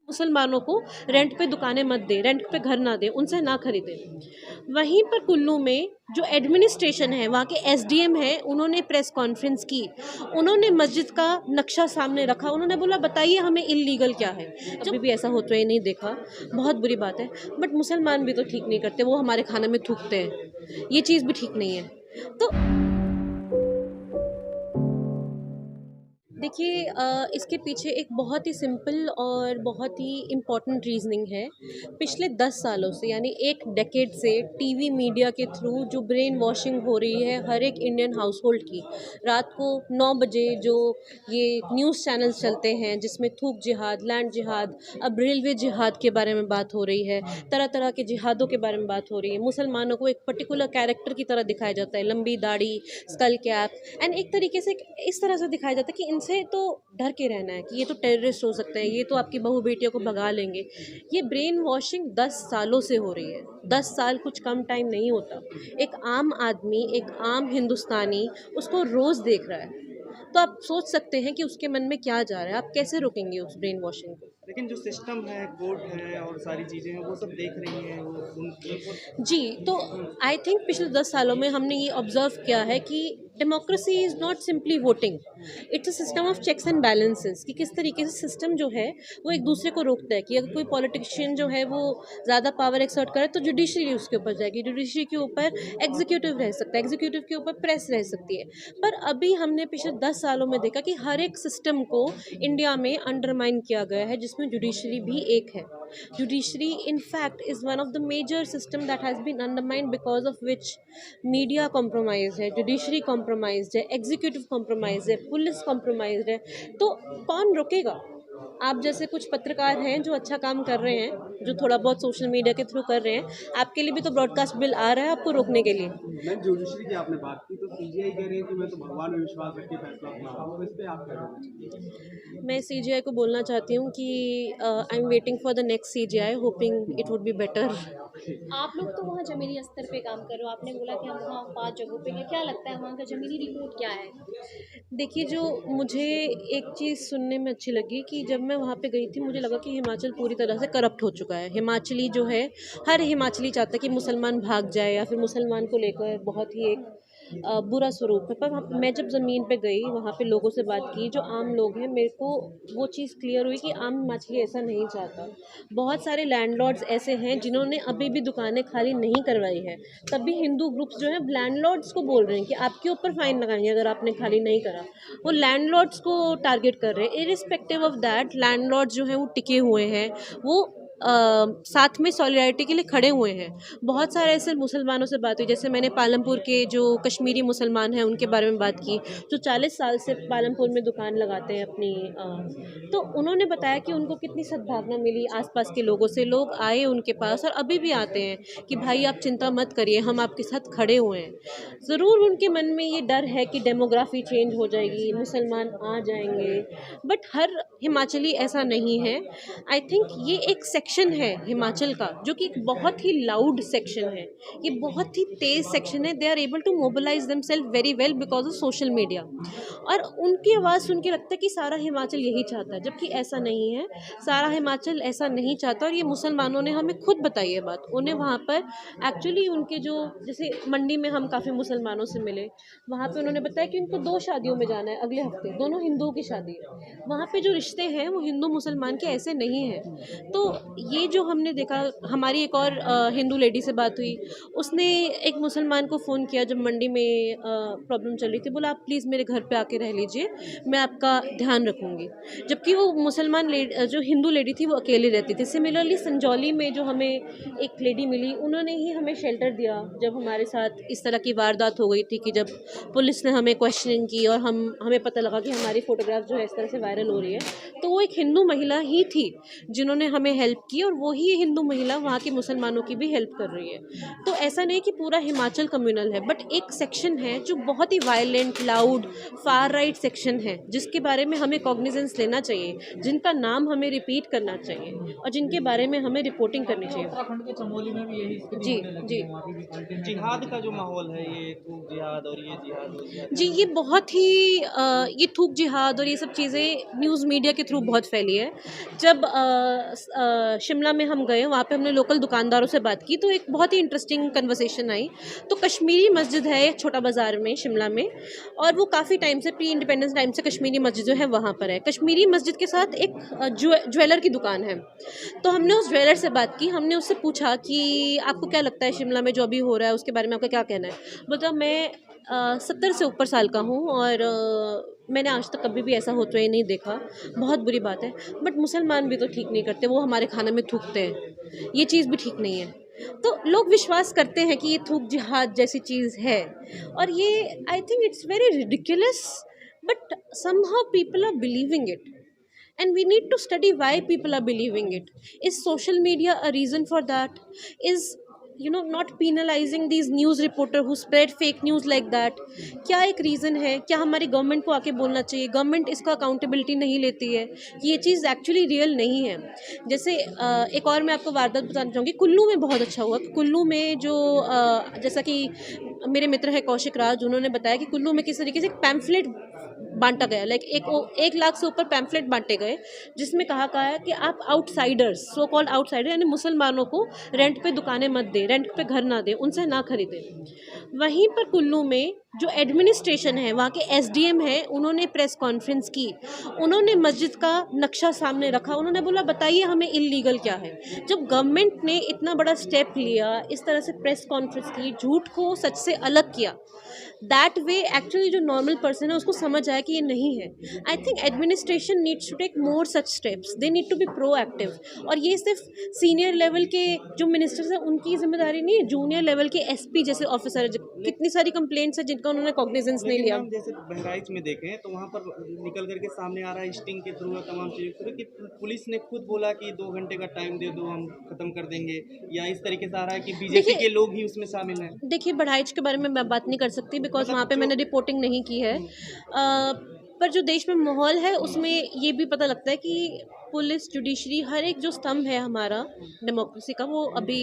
मुसलमानों को रेंट पे दुकानें मत दें, रेंट पे घर ना दें, उनसे ना खरीदें। वहीं पर कुल्लू में जो एडमिनिस्ट्रेशन है, वहाँ के एसडीएम हैं, उन्होंने प्रेस कॉन्फ्रेंस की। उन्होंने मस्जिद का नक्शा सामने रखा, उन्होंने बोला बताइए हमें इल्लीगल क्या है। कभी भी ऐसा होते हुए नहीं देखा, बहुत बुरी बात है। बट मुसलमान भी तो ठीक नहीं करते, वो हमारे खाने में थूकते हैं, ये चीज़ भी ठीक नहीं है। तो देखिए इसके पीछे एक बहुत ही सिंपल और बहुत ही इम्पॉर्टेंट रीज़निंग है। पिछले 10 सालों से, यानी एक डेकेड से टीवी मीडिया के थ्रू जो ब्रेन वॉशिंग हो रही है हर एक इंडियन हाउसहोल्ड की। रात को 9 बजे जो ये न्यूज़ चैनल्स चलते हैं जिसमें थूक जिहाद, लैंड जिहाद, अब रेलवे जिहाद के बारे में बात हो रही है, तरह तरह के जिहादों के बारे में बात हो रही है। मुसलमानों को एक पर्टिकुलर कैरेक्टर की तरह दिखाया जाता है, लंबी दाढ़ी, स्कल कैप, एंड एक तरीके से इस तरह से दिखाया जाता है कि इनसे तो डर के रहना है, कि ये तो टेररिस्ट हो सकते हैं, ये तो आपकी बहू बेटियों को भगा लेंगे। ये ब्रेन वॉशिंग 10 सालों से हो रही है। 10 साल कुछ कम टाइम नहीं होता। एक आम आदमी, एक आम हिंदुस्तानी उसको रोज़ देख रहा है। तो आप सोच सकते हैं कि उसके मन में क्या जा रहा है, आप कैसे रोकेंगे उस ब्रेन वॉशिंग को। लेकिन जो सिस्टम है, कोर्ट है और सारी चीज़ें हैं, वो सब देख रही हैं, वो उन जी, तो आई थिंक पिछले 10 सालों में हमने ये ऑब्ज़र्व किया है कि democracy is not simply voting, it's a system of checks and balances, कि किस तरीके से सिस्टम जो है वो एक दूसरे को रोकता है। कि अगर कोई पॉलिटिशियन जो है वो ज़्यादा पावर एक्सर्ट करे तो जुडिशरी उसके ऊपर जाएगी, जुडिशरी के ऊपर एग्जीक्यूटिव रह सकता है, एग्जीक्यूटिव के ऊपर प्रेस रह सकती है। पर अभी हमने पिछले 10 सालों में देखा कि हर एक सिस्टम को इंडिया में अंडरमाइन किया गया है, जिसमें जुडिशरी भी एक है। Judiciary, in fact, is one of the major system that has been undermined, because of which media compromised है, judiciary compromised है, executive compromised है, पुलिस compromised है। तो कौन रोकेगा? आप जैसे कुछ पत्रकार हैं जो अच्छा काम कर रहे हैं, जो थोड़ा बहुत सोशल मीडिया के थ्रू कर रहे हैं, आपके लिए भी तो ब्रॉडकास्ट बिल आ रहा है आपको रोकने के लिए। मैं जुडिशरी की आपने बात की, तो सीजीआई कह रही है कि मैं तो भगवान में विश्वास रख के फैसला सुना रहा हूँ, तो इस पे आप क्या कहना चाहेंगे? मैं सीजीआई को बोलना चाहती हूँ कि I am waiting for the next CGI, hopping it would be better. आप लोग तो वहाँ ज़मीनी स्तर पे काम कर रहे हो, आपने बोला कि हम वहाँ 5 जगहों पे हैं, क्या लगता है वहाँ का ज़मीनी रिपोर्ट क्या है? देखिए, जो मुझे एक चीज़ सुनने में अच्छी लगी कि जब मैं वहाँ पे गई थी, मुझे लगा कि हिमाचल पूरी तरह से करप्ट हो चुका है। हिमाचली जो है, हर हिमाचली चाहता है कि मुसलमान भाग जाए, या फिर मुसलमान को लेकर बहुत ही एक बुरा स्वरूप है। पर मैं जब ज़मीन पे गई, वहाँ पे लोगों से बात की, जो आम लोग हैं, मेरे को वो चीज़ क्लियर हुई कि आम हिमाचली ऐसा नहीं चाहता। बहुत सारे लैंडलॉर्ड्स ऐसे हैं जिन्होंने अभी भी दुकानें खाली नहीं करवाई है। तब भी हिंदू ग्रुप्स जो हैं लैंडलॉर्ड्स को बोल रहे हैं कि आपके ऊपर फाइन लगाएंगे अगर आपने खाली नहीं करा। वो लैंडलॉर्ड्स को टारगेट कर रहे हैं। इरिस्पेक्टिव ऑफ दैट, लैंडलॉर्ड्स जो हैं वो टिके हुए हैं, वो साथ में सॉलिडारिटी के लिए खड़े हुए हैं। बहुत सारे ऐसे मुसलमानों से बात हुई, जैसे मैंने पालमपुर के जो कश्मीरी मुसलमान हैं उनके बारे में बात की, जो 40 साल से पालमपुर में दुकान लगाते हैं अपनी। तो उन्होंने बताया कि उनको कितनी सद्भावना मिली आसपास के लोगों से। लोग आए उनके पास और अभी भी आते हैं कि भाई आप चिंता मत करिए, हम आपके साथ खड़े हुए हैं। ज़रूर उनके मन में ये डर है कि डेमोग्राफी चेंज हो जाएगी, मुसलमान आ जाएंगे, बट हर हिमाचली ऐसा नहीं है। आई थिंक ये एक सेक्शन है हिमाचल का जो कि एक बहुत ही लाउड सेक्शन है, ये बहुत ही तेज़ सेक्शन है। They are able to mobilise themselves very well because of social media, और उनकी आवाज़ सुन के लगता है कि सारा हिमाचल यही चाहता है, जबकि ऐसा नहीं है। सारा हिमाचल ऐसा नहीं चाहता, और ये मुसलमानों ने हमें खुद बताई है बात। उन्हें वहाँ पर एक्चुअली उनके जो, जैसे मंडी में हम काफ़ी मुसलमानों से मिले, वहाँ पे उन्होंने बताया कि उनको 2 शादियों में जाना है अगले हफ्ते, दोनों हिंदुओं की शादी है। वहाँ पे जो रिश्ते हैं वो हिंदू मुसलमान के ऐसे नहीं हैं। तो ये जो हमने देखा, हमारी एक और हिंदू लेडी से बात हुई, उसने एक मुसलमान को फ़ोन किया जब मंडी में प्रॉब्लम चल रही थी, बोला आप प्लीज़ मेरे घर पे आके रह लीजिए, मैं आपका ध्यान रखूँगी। जबकि वो मुसलमान जो हिंदू लेडी थी वो अकेली रहती थी। सिमिलरली संजौली में जो हमें एक लेडी मिली, उन्होंने ही हमें शेल्टर दिया जब हमारे साथ इस तरह की वारदात हो गई थी, कि जब पुलिस ने हमें क्वेश्चनिंग की और हमें पता लगा कि हमारी फ़ोटोग्राफ जो है इस तरह से वायरल हो रही है। तो वो एक हिंदू महिला ही थी जिन्होंने हमें हेल्प की और वही हिंदू महिला वहाँ के मुसलमानों की भी हेल्प कर रही है। तो ऐसा नहीं कि पूरा हिमाचल कम्युनल है, बट एक सेक्शन है जो बहुत ही violent, loud, far right section है, जिसके बारे में हमें कॉग्निजेंस लेना चाहिए, जिनका नाम हमें रिपीट करना चाहिए और जिनके बारे में हमें रिपोर्टिंग करनी चाहिए। उत्तराखंड के चमोली में भी यही स्थिति जी, होने लगी जी। है, वहाँ पे भी अल्टीमेट जिहाद का जो माहौल है, ये खूब जिहाद और ये जिहाद हो गया। जी, ये बहुत ही ये थूक जिहाद और ये सब चीज़ें न्यूज़ मीडिया के थ्रू बहुत फैली है। जब शिमला में हम गए, वहाँ पे हमने लोकल दुकानदारों से बात की, तो एक बहुत ही इंटरेस्टिंग कन्वर्सेशन आई। तो कश्मीरी मस्जिद है एक छोटा बाज़ार में शिमला में, और वो काफ़ी टाइम से, प्री इंडिपेंडेंस टाइम से कश्मीरी मस्जिद जो है वहाँ पर है। कश्मीरी मस्जिद के साथ एक ज्वेलर की दुकान है। तो हमने उस ज्वेलर से बात की, हमने उससे पूछा कि आपको क्या लगता है शिमला में जो अभी हो रहा है उसके बारे में आपका क्या कहना है? बोलता मैं 70 से ऊपर साल का हूँ और मैंने आज तक कभी भी ऐसा होते हुए नहीं देखा, बहुत बुरी बात है। बट मुसलमान भी तो ठीक नहीं करते, वो हमारे खाना में थूकते हैं, ये चीज़ भी ठीक नहीं है। तो लोग विश्वास करते हैं कि ये थूक जिहाद जैसी चीज़ है, और ये I think it's very ridiculous, but somehow people are believing it, and we need to study why people are believing it. Is social media a reason for that? Is not penalizing these news reporter who spread fake news like that, क्या एक reason है? क्या हमारी government को आके बोलना चाहिए? Government इसका अकाउंटेबिलिटी नहीं लेती है कि ये चीज़ एक्चुअली रियल नहीं है। जैसे एक और मैं आपको वारदात बताना चाहूँगी, कुल्लू में बहुत अच्छा हुआ। कुल्लू में जो जैसा कि मेरे मित्र हैं कौशिक राज, उन्होंने बताया कि कुल्लू में किस तरीके से एक पैम्फलेट बांटा गया, लाइक 1 लाख से ऊपर पैम्फलेट बांटे गए, जिसमें कहा है कि आप आउटसाइडर्स, सो कॉल्ड आउटसाइडर, यानी मुसलमानों को रेंट पे दुकानें मत दें, रेंट पे घर ना दें, उनसे ना खरीदें। वहीं पर कुल्लू में जो एडमिनिस्ट्रेशन है, वहाँ के एसडीएम हैं, उन्होंने प्रेस कॉन्फ्रेंस की, उन्होंने मस्जिद का नक्शा सामने रखा, उन्होंने बोला बताइए हमें इल्लीगल क्या है। जब गवर्नमेंट ने इतना बड़ा स्टेप लिया, इस तरह से प्रेस कॉन्फ्रेंस की, झूठ को सच से अलग किया, दैट वे एक्चुअली जो नॉर्मल पर्सन है उसको समझ आया कि ये नहीं है। I think administration needs to take more such steps, they need to be proactive. और ये सिर्फ सीनियर लेवल के जो मिनिस्टर्स हैं उनकी जिम्मेदारी नहीं है, जूनियर लेवल के एसपी जैसे ऑफिसर है, कितनी सारी कंप्लेंट्स है जिनका उन्होंने कॉग्निजेंस नहीं लिया। हम जैसे बहराइच में देखें तो वहाँ पर निकल करके सामने आ रहा है स्टिंग के थ्रू, तमाम चीज़ों के थ्रू, कि पुलिस ने खुद बोला कि 2 घंटे का टाइम दे दो, हम खत्म कर देंगे, या इस तरीके से आ रहा है कि बीजेपी के लोग ही उसमें शामिल हैं। देखिए, बहराइच के बारे में मैं बात नहीं कर सकती, बिकॉज वहाँ पे मैंने रिपोर्टिंग नहीं की है। पर जो देश में माहौल है उसमें ये भी पता लगता है कि पुलिस, जुडिशरी, हर एक जो स्तंभ है हमारा डेमोक्रेसी का, वो अभी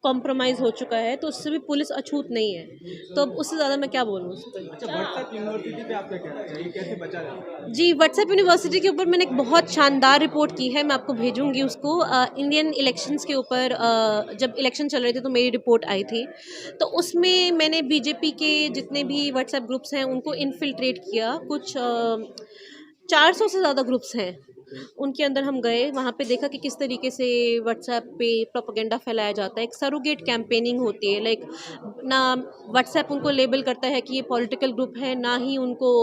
कॉम्प्रोमाइज़ हो चुका है, तो उससे भी पुलिस अछूत नहीं है। तो अब उससे ज़्यादा मैं क्या बोलूँ उस पर। अच्छा, व्हाट्सएप यूनिवर्सिटी पे आप क्या कहना चाहिए, कैसे बचा जाए? जी, व्हाट्सएप यूनिवर्सिटी के ऊपर मैंने एक बहुत शानदार रिपोर्ट की है, मैं आपको भेजूंगी उसको। इंडियन इलेक्शंस के ऊपर जब इलेक्शन चल रहे थे तो मेरी रिपोर्ट आई थी, तो उसमें मैंने बीजेपी के जितने भी व्हाट्सएप ग्रुप्स हैं उनको इनफिल्ट्रेट किया। कुछ 400 से ज़्यादा ग्रुप्स हैं, उनके अंदर हम गए, वहाँ पे देखा कि किस तरीके से व्हाट्सएप पे प्रोपेगेंडा फैलाया जाता है। एक सरोगेट कैंपेनिंग होती है, लाइक ना व्हाट्सएप उनको लेबल करता है कि ये पॉलिटिकल ग्रुप है, ना ही उनको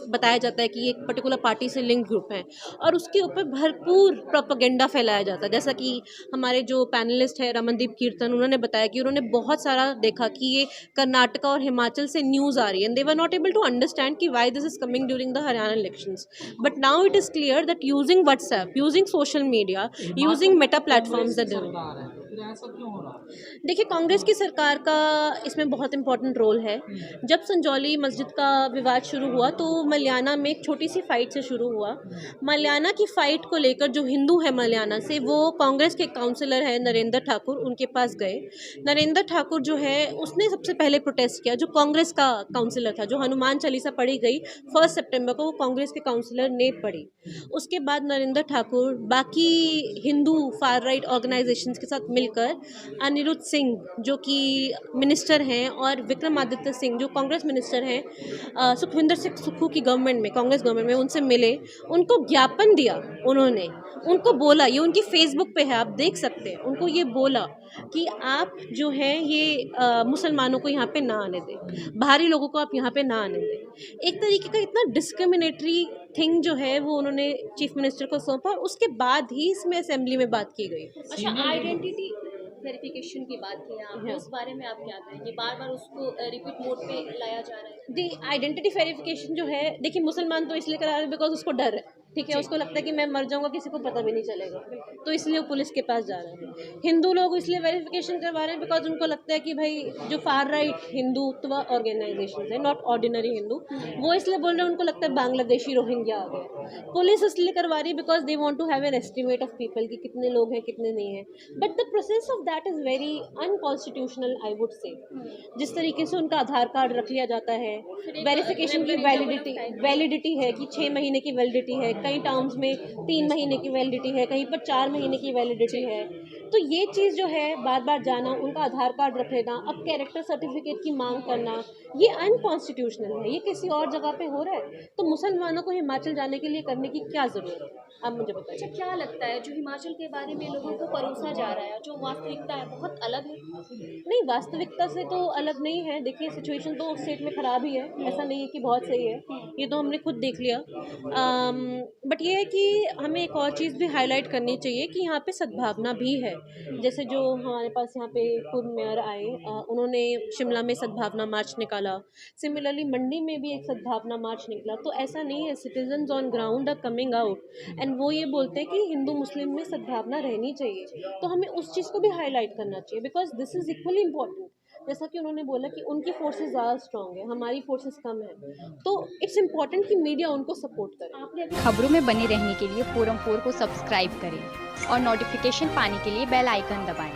बताया जाता है कि ये एक पर्टिकुलर पार्टी से लिंक ग्रुप है, और उसके ऊपर भरपूर प्रोपेगेंडा फैलाया जाता है। जैसा कि हमारे जो पैनलिस्ट है रमनदीप कीर्तन, उन्होंने बताया कि उन्होंने बहुत सारा देखा कि ये कर्नाटका और हिमाचल से न्यूज़ आ रही है, and they were not able to understand कि why this is coming during the Haryana elections, but now it is clear that using WhatsApp, using social media, using meta platforms that ऐसा क्यों हो रहा है? देखिए, कांग्रेस की सरकार का इसमें बहुत इंपॉर्टेंट रोल है। जब संजौली मस्जिद का विवाद शुरू हुआ तो मल्याना में एक छोटी सी फाइट से शुरू हुआ। मल्याना की फाइट को लेकर जो हिंदू है मल्याना से, वो कांग्रेस के काउंसलर है नरेंद्र ठाकुर, उनके पास गए। नरेंद्र ठाकुर जो है उसने सबसे पहले प्रोटेस्ट किया, जो कांग्रेस का काउंसलर था, जो हनुमान चालीसा पढ़ी गई 1 सितंबर को, वो कांग्रेस के काउंसलर ने पढ़ी। उसके बाद नरेंद्र ठाकुर बाकी हिंदू फार राइट ऑर्गेनाइजेशंस के साथ मिलकर अनिरुद्ध सिंह जो कि मिनिस्टर हैं, और विक्रमादित्य सिंह जो कांग्रेस मिनिस्टर हैं, सुखविंदर सिंह सुक्खू की गवर्नमेंट में, कांग्रेस गवर्नमेंट में, उनसे मिले, उनको ज्ञापन दिया। उन्होंने उनको बोला, ये उनकी फेसबुक पे है, आप देख सकते हैं, उनको ये बोला कि आप जो है ये मुसलमानों को यहाँ पे ना आने दें, बाहरी लोगों को आप यहाँ पे ना आने दें। एक तरीके का इतना डिस्क्रिमिनेटरी थिंग जो है वो उन्होंने चीफ मिनिस्टर को सौंपा, और उसके बाद ही इसमें असेंबली में बात की गई। अच्छा, आइडेंटिटी वेरिफिकेशन की बात की आपने, उस बारे में आप क्या कहेंगे? बार बार उसको रिपीट मोड पे लाया जा रहा है। दी आइडेंटिटी वेरिफिकेशन जो है, देखिए मुसलमान तो इसलिए करा रहे हैं बिकॉज उसको डर है ठीक है, उसको लगता है कि मैं मर जाऊंगा, किसी को पता भी नहीं चलेगा, तो इसलिए वो पुलिस के पास जा रहा है। हिंदू लोग इसलिए वेरिफिकेशन करवा रहे हैं बिकॉज उनको लगता है कि भाई जो फार राइट हिंदुत्व ऑर्गेनाइजेशन है, नॉट ऑर्डिनरी हिंदू, वो इसलिए बोल रहे हैं, उनको लगता है बांग्लादेशी रोहिंग्या आ गए। पुलिस इसलिए करवा रही है because they want to have an estimate of people कि कितने लोग हैं कितने नहीं हैं, but the process of that is very unconstitutional I would say. जिस तरीके से उनका आधार कार्ड रख लिया जाता है, वेरिफिकेशन की वैलिडिटी है कि 6 महीने की वैलिडिटी है, कई टर्म्स में 3 महीने की वैलिडिटी है, कहीं पर 4 महीने की वैलिडिटी है, तो ये चीज़ जो है बार बार जाना, उनका आधार कार्ड रख लेना, अब कैरेक्टर सर्टिफिकेट की मांग करना, ये अनकॉन्स्टिट्यूशनल है। ये किसी और जगह पे हो रहा है तो मुसलमानों को हिमाचल जाने के लिए करने की क्या ज़रूरत है, आप मुझे बताइए। अच्छा, क्या लगता है जो हिमाचल के बारे में लोगों को परोसा जा रहा है, जो वास्तविकता है, बहुत अलग है? नहीं, वास्तविकता से तो अलग नहीं है। देखिए, सिचुएशन तो स्टेट में ख़राब ही है, ऐसा नहीं है कि बहुत सही है, ये तो हमने खुद देख लिया। बट ये है कि हमें एक और चीज़ भी हाईलाइट करनी चाहिए कि यहाँ पे सद्भावना भी है। जैसे जो हमारे पास यहाँ पे पूर्व मेयर आए, उन्होंने शिमला में सद्भावना मार्च निकाला, सिमिलरली मंडी में भी एक सद्भावना मार्च निकला। तो ऐसा नहीं है, citizens on ground are coming out and वो ये बोलते हैं कि हिंदू मुस्लिम में सद्भावना रहनी चाहिए, तो हमें उस चीज़ को भी हाईलाइट करना चाहिए because this is equally important. जैसा कि उन्होंने बोला कि उनकी फोर्सेस ज़्यादा स्ट्रांग है, हमारी फोर्सेस कम है, तो इट्स इम्पॉर्टेंट कि मीडिया उनको सपोर्ट करे। आपने अभी खबरों में बने रहने के लिए फोरम 4 को सब्सक्राइब करें और नोटिफिकेशन पाने के लिए बेल आइकन दबाएं।